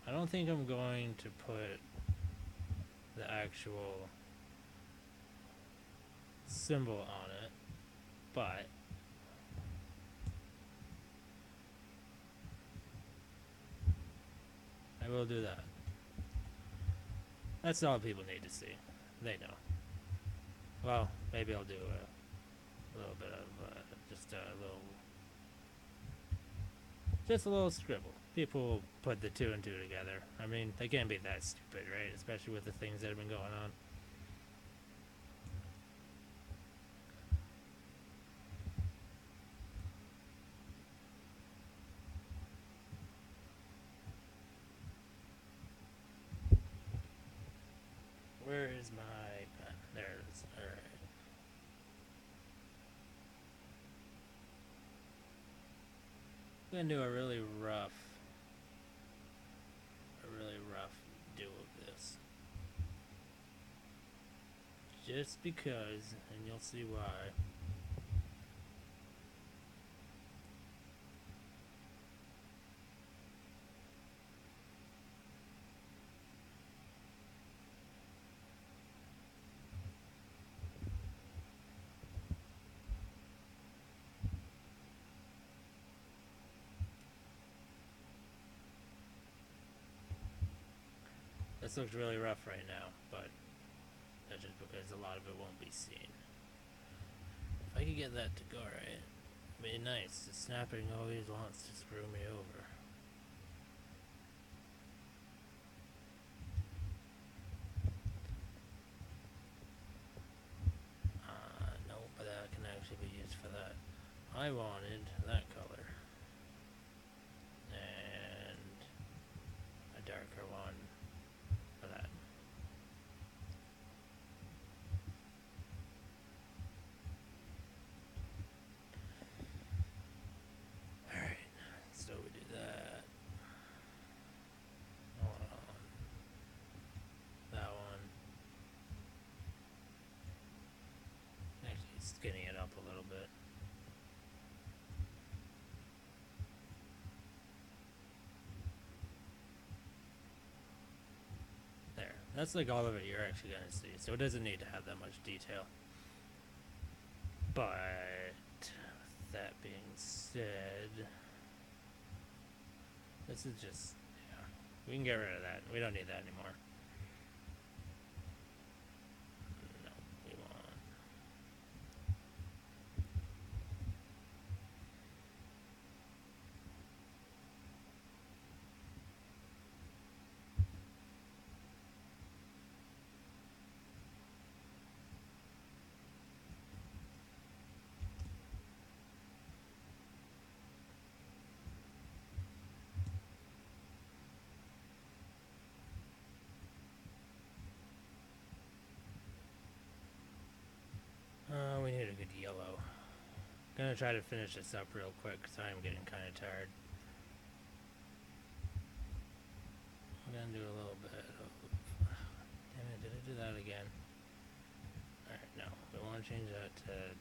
I don't think I'm going to put the actual symbol on it, but I will do that. That's all people need to see. They know. Well, maybe I'll do a little bit of just a little scribble. People put the two and two together. I mean, they can't be that stupid, right? Especially with the things that have been going on. Where is my pen? There it is. Alright. I'm gonna do a really rough do of this. Just because, and you'll see why. This looks really rough right now, but that's just because a lot of it won't be seen. If I could get that to go right, it'd be nice. The snapping always wants to screw me over. No, but that can actually be used for that. I wanted that color. And a darker one for that. Alright, so we do that. Hold on. That one. Actually skinny it up a little bit. There. That's like all of it you're actually going to see. So it doesn't need to have that much detail. But that being said, this is just, yeah, we can get rid of that. We don't need that anymore. No, we want. We need a good yellow. Gonna try to finish this up real quick because I'm getting kind of tired. I'm gonna do a little bit of. Damn it! Did I do that again? All right, no. We want to change that to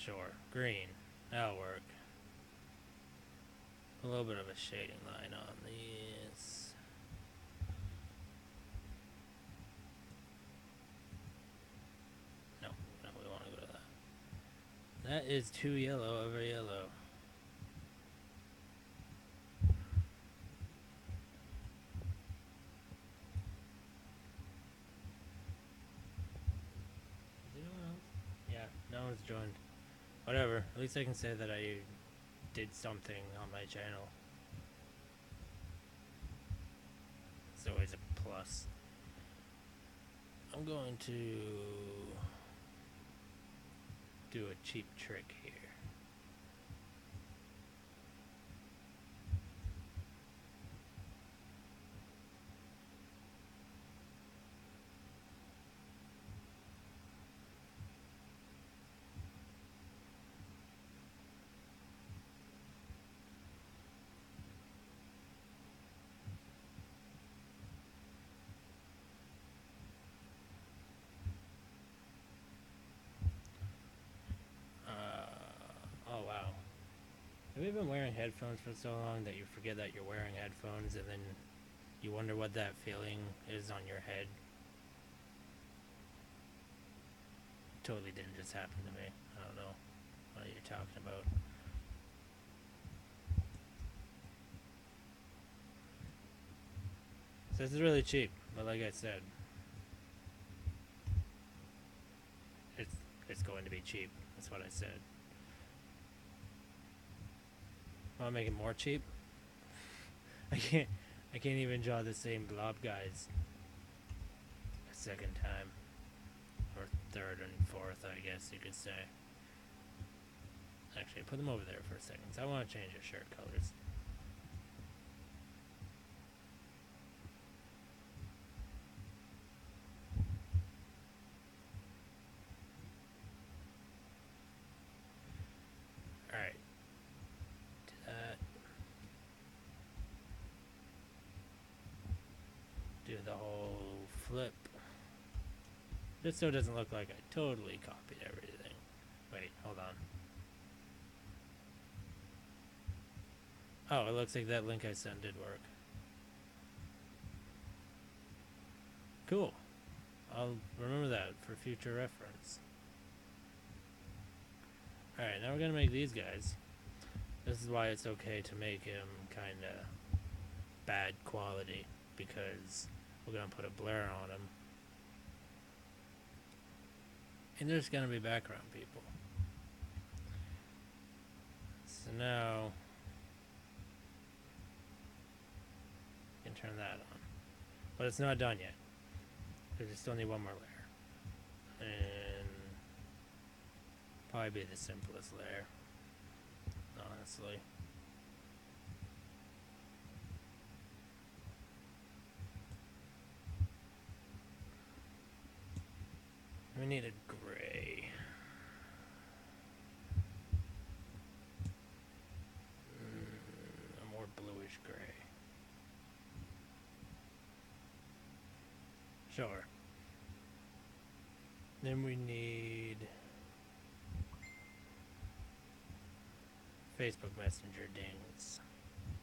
sure green. That'll work. A little bit of a shading line on these. That is too yellow over yellow. Is anyone else? Yeah, no one's joined. Whatever. At least I can say that I did something on my channel. It's always a plus. I'm going to do a cheap trick here. Oh wow. Have you been wearing headphones for so long that you forget that you're wearing headphones and then you wonder what that feeling is on your head? Totally didn't just happen to me. I don't know what you're talking about. So this is really cheap, but like I said, it's going to be cheap. That's what I said. Want to make it more cheap? I can't even draw the same blob guys a second time, or third and fourth, I guess you could say. Actually, put them over there for a second. So I want to change your shirt colors. Alright. Do that. Do the whole flip. Just so it doesn't look like I totally copied everything. Wait, hold on. Oh, it looks like that link I sent did work. Cool. I'll remember that for future reference. Alright, now we're gonna make these guys. This is why it's okay to make him kinda bad quality, because we're gonna put a blur on them. And there's gonna be background people. So now you can turn that on. But it's not done yet. Because we still need one more layer. And probably be the simplest layer. Honestly. We need a gray. A more bluish gray. Sure. Then we need Facebook Messenger dings.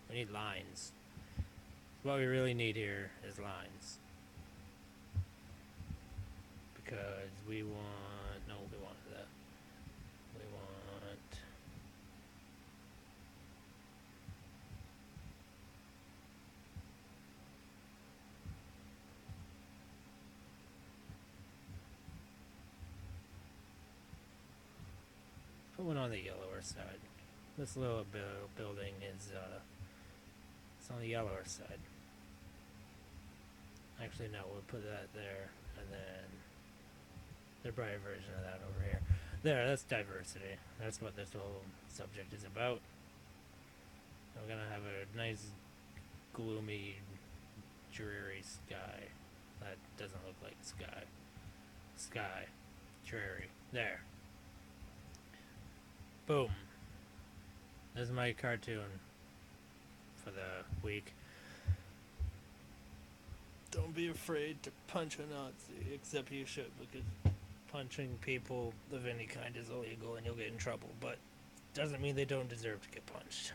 We need lines. What we really need here is lines. Because we want, no, we want that. We want put one on the yellower side. This little building is it's on the yellower side. Actually, no, we'll put that there, and then the bright version of that over here. There, that's diversity. That's what this whole subject is about. We're gonna have a nice, gloomy, dreary sky. That doesn't look like sky. Sky. Dreary. There. Boom. This is my cartoon for the week. Don't be afraid to punch a Nazi, except you should, because punching people of any kind is illegal and you'll get in trouble, but doesn't mean they don't deserve to get punched.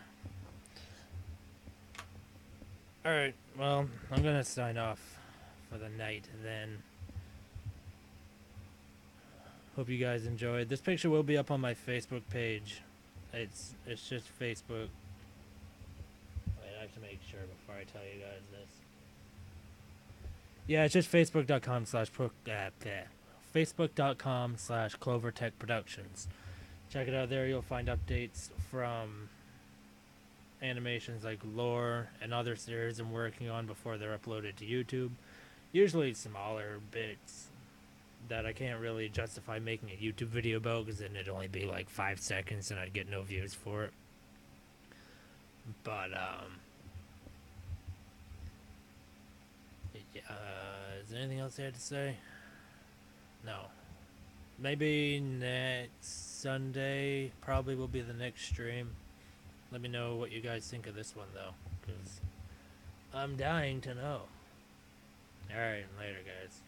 Alright, well, I'm gonna sign off for the night then. Hope you guys enjoyed. This picture will be up on my Facebook page. It's just Facebook. Wait, I have to make sure before I tell you guys this. Yeah, it's just facebook.com/Clovertech Productions. Check it out there. You'll find updates from animations like Lore and other series I'm working on before they're uploaded to YouTube. Usually smaller bits that I can't really justify making a YouTube video about, because then it'd only be like 5 seconds and I'd get no views for it. But is there anything else I had to say? No. Maybe next Sunday probably will be the next stream. Let me know what you guys think of this one though, because I'm dying to know. Alright, later guys.